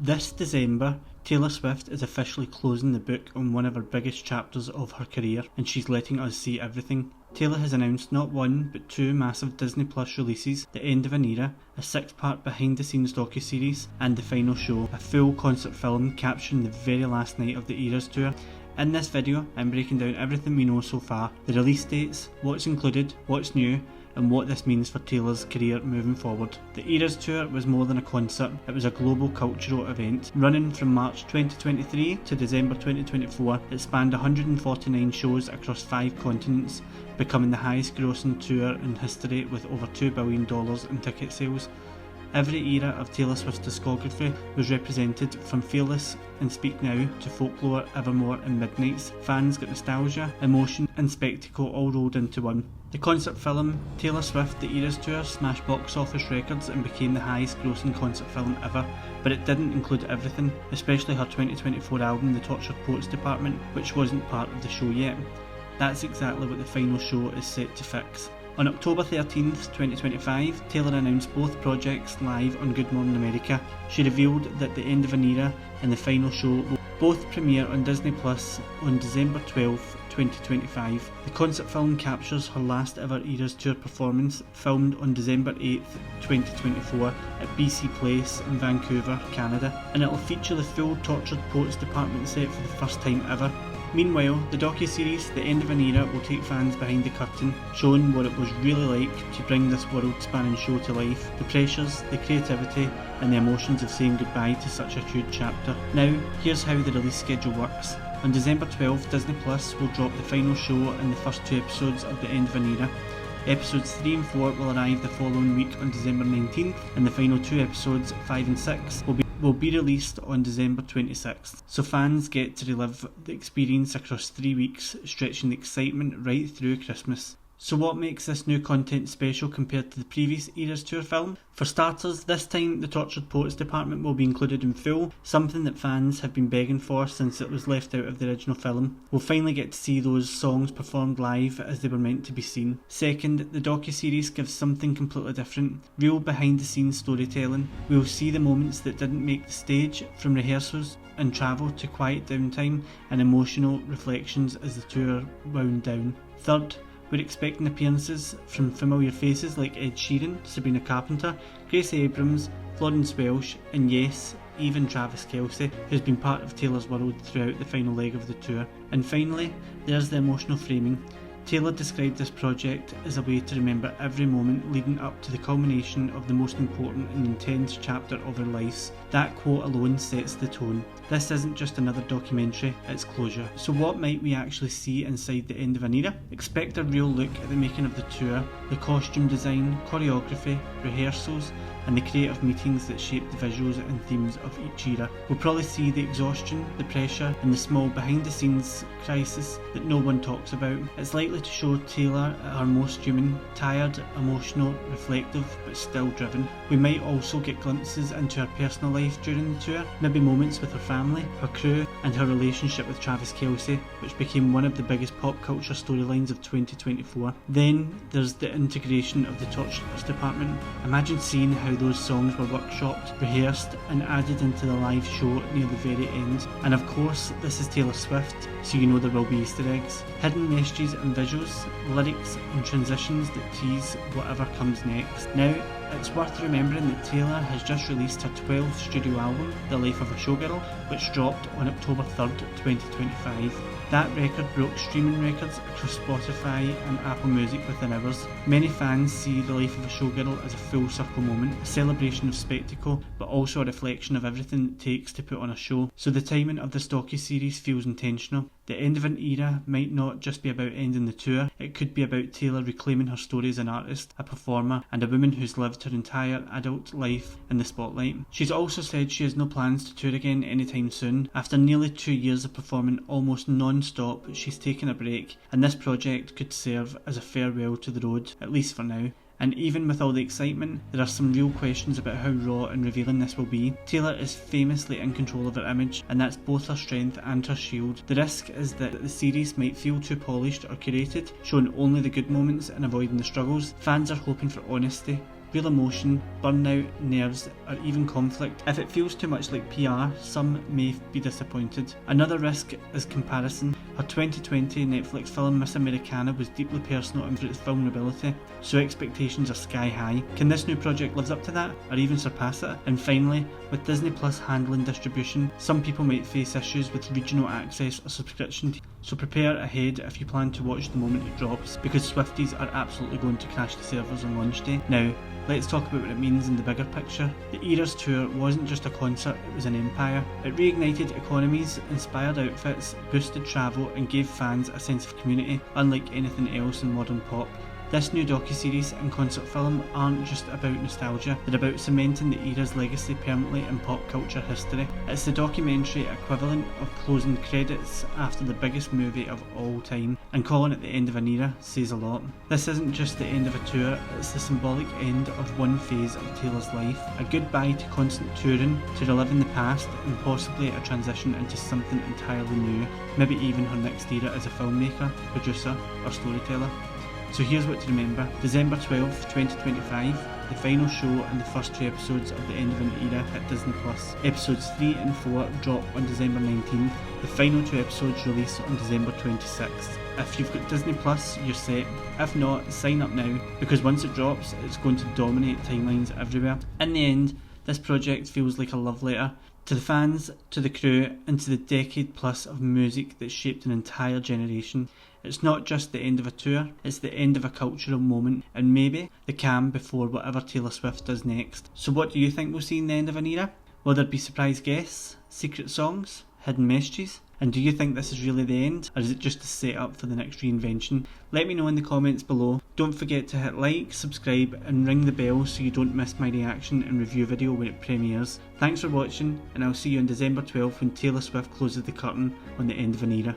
This December, Taylor Swift is officially closing the book on one of her biggest chapters of her career, and she's letting us see everything. Taylor has announced not one, but two massive Disney Plus releases: The End of an Era, a 6-part behind-the-scenes docuseries, and The Final Show, a full concert film capturing the very last night of the Eras tour. In this video, I'm breaking down everything we know so far, the release dates, what's included, what's new, and what this means for Taylor's career moving forward. The Eras Tour was more than a concert, it was a global cultural event. Running from March 2023 to December 2024, it spanned 149 shows across 5 continents, becoming the highest grossing tour in history with over $2 billion in ticket sales. Every era of Taylor Swift's discography was represented, from Fearless and Speak Now to Folklore, Evermore and Midnights. Fans got nostalgia, emotion and spectacle all rolled into one. The concert film Taylor Swift The Eras Tour smashed box office records and became the highest grossing concert film ever, but it didn't include everything, especially her 2024 album The Tortured Poets Department, which wasn't part of the show yet. That's exactly what The Final Show is set to fix. On October 13th, 2025, Taylor announced both projects live on Good Morning America. She revealed that The End of an Era and The Final Show will both premiere on Disney Plus on December 12th, 2025. The concert film captures her last ever Eras Tour performance, filmed on December 8th, 2024 at BC Place in Vancouver, Canada, and it will feature the full Tortured Poets Department set for the first time ever. Meanwhile, the docuseries The End of an Era will take fans behind the curtain, showing what it was really like to bring this world-spanning show to life, the pressures, the creativity and the emotions of saying goodbye to such a huge chapter. Now, here's how the release schedule works. On December 12th, Disney Plus will drop The Final Show and the first 2 episodes of The End of an Era. Episodes 3 and 4 will arrive the following week on December 19th, and the final 2 episodes, 5 and 6, will be released on December 26th. So fans get to relive the experience across 3 weeks, stretching the excitement right through Christmas. So what makes this new content special compared to the previous Eras Tour film? For starters, this time the Tortured Poets Department will be included in full, something that fans have been begging for since it was left out of the original film. We'll finally get to see those songs performed live as they were meant to be seen. Second, the docuseries gives something completely different, real behind the scenes storytelling. We'll see the moments that didn't make the stage, from rehearsals and travel to quiet downtime and emotional reflections as the tour wound down. Third, we're expecting appearances from familiar faces like Ed Sheeran, Sabrina Carpenter, Grace Abrams, Florence Welch, and yes, even Travis Kelce, who's been part of Taylor's world throughout the final leg of the tour. And finally, there's the emotional framing. Taylor described this project as a way to remember every moment leading up to the culmination of the most important and intense chapter of our lives. That quote alone sets the tone. This isn't just another documentary, it's closure. So what might we actually see inside The End of an Era? Expect a real look at the making of the tour, the costume design, choreography, rehearsals, and the creative meetings that shape the visuals and themes of each era. We'll probably see the exhaustion, the pressure, and the small behind-the-scenes crisis that no one talks about. It's likely to show Taylor at her most human, tired, emotional, reflective, but still driven. We might also get glimpses into her personal life during the tour, maybe moments with her family, her crew, and her relationship with Travis Kelce, which became one of the biggest pop culture storylines of 2024. Then there's the integration of the Tortured Poets Department. Imagine seeing how those songs were workshopped, rehearsed and added into the live show near the very end. And of course, this is Taylor Swift, so you know there will be Easter eggs, hidden messages and visuals, lyrics and transitions that tease whatever comes next. Now, it's worth remembering that Taylor has just released her 12th studio album, The Life of a Showgirl, which dropped on October 3rd, 2025. That record broke streaming records across Spotify and Apple Music within hours. Many fans see The Life of a Showgirl as a full circle moment, a celebration of spectacle, but also a reflection of everything it takes to put on a show. So the timing of this docu-series feels intentional. The End of an Era might not just be about ending the tour, it could be about Taylor reclaiming her story as an artist, a performer, and a woman who's lived her entire adult life in the spotlight. She's also said she has no plans to tour again anytime soon. After nearly 2 years of performing almost non-stop, she's taken a break, and this project could serve as a farewell to the road, at least for now. And even with all the excitement, there are some real questions about how raw and revealing this will be. Taylor is famously in control of her image, and that's both her strength and her shield. The risk is that the series might feel too polished or curated, showing only the good moments and avoiding the struggles. Fans are hoping for honesty, real emotion, burnout, nerves, or even conflict. If it feels too much like PR, some may be disappointed. Another risk is comparison. Her 2020 Netflix film Miss Americana was deeply personal and for its vulnerability, so expectations are sky high. Can this new project live up to that, or even surpass it? And finally, with Disney Plus handling distribution, some people might face issues with regional access or subscription, so prepare ahead if you plan to watch the moment it drops, because Swifties are absolutely going to crash the servers on launch day. Now, let's talk about what it means in the bigger picture. The Eras tour wasn't just a concert, it was an empire. It reignited economies, inspired outfits, boosted travel, and gave fans a sense of community, unlike anything else in modern pop. This new docuseries and concert film aren't just about nostalgia, they're about cementing the era's legacy permanently in pop culture history. It's the documentary equivalent of closing credits after the biggest movie of all time, and calling it the end of an era says a lot. This isn't just the end of a tour, it's the symbolic end of one phase of Taylor's life, a goodbye to constant touring, to reliving the past, and possibly a transition into something entirely new, maybe even her next era as a filmmaker, producer, or storyteller. So here's what to remember. December 12th, 2025, the final show and the first 2 episodes of The End of an Era hit Disney+. Episodes 3 and 4 drop on December 19th, the final 2 episodes release on December 26th. If you've got Disney+, you're set. If not, sign up now, because once it drops, it's going to dominate timelines everywhere. In the end, this project feels like a love letter to the fans, to the crew, and to the decade plus of music that shaped an entire generation. It's not just the end of a tour, it's the end of a cultural moment, and maybe the calm before whatever Taylor Swift does next. So what do you think we'll see in the end of an era? Will there be surprise guests, secret songs, hidden messages? And do you think this is really the end, or is it just a set-up for the next reinvention? Let me know in the comments below. Don't forget to hit like, subscribe, and ring the bell so you don't miss my reaction and review video when it premieres. Thanks for watching, and I'll see you on December 12th when Taylor Swift closes the curtain on The End of an Era.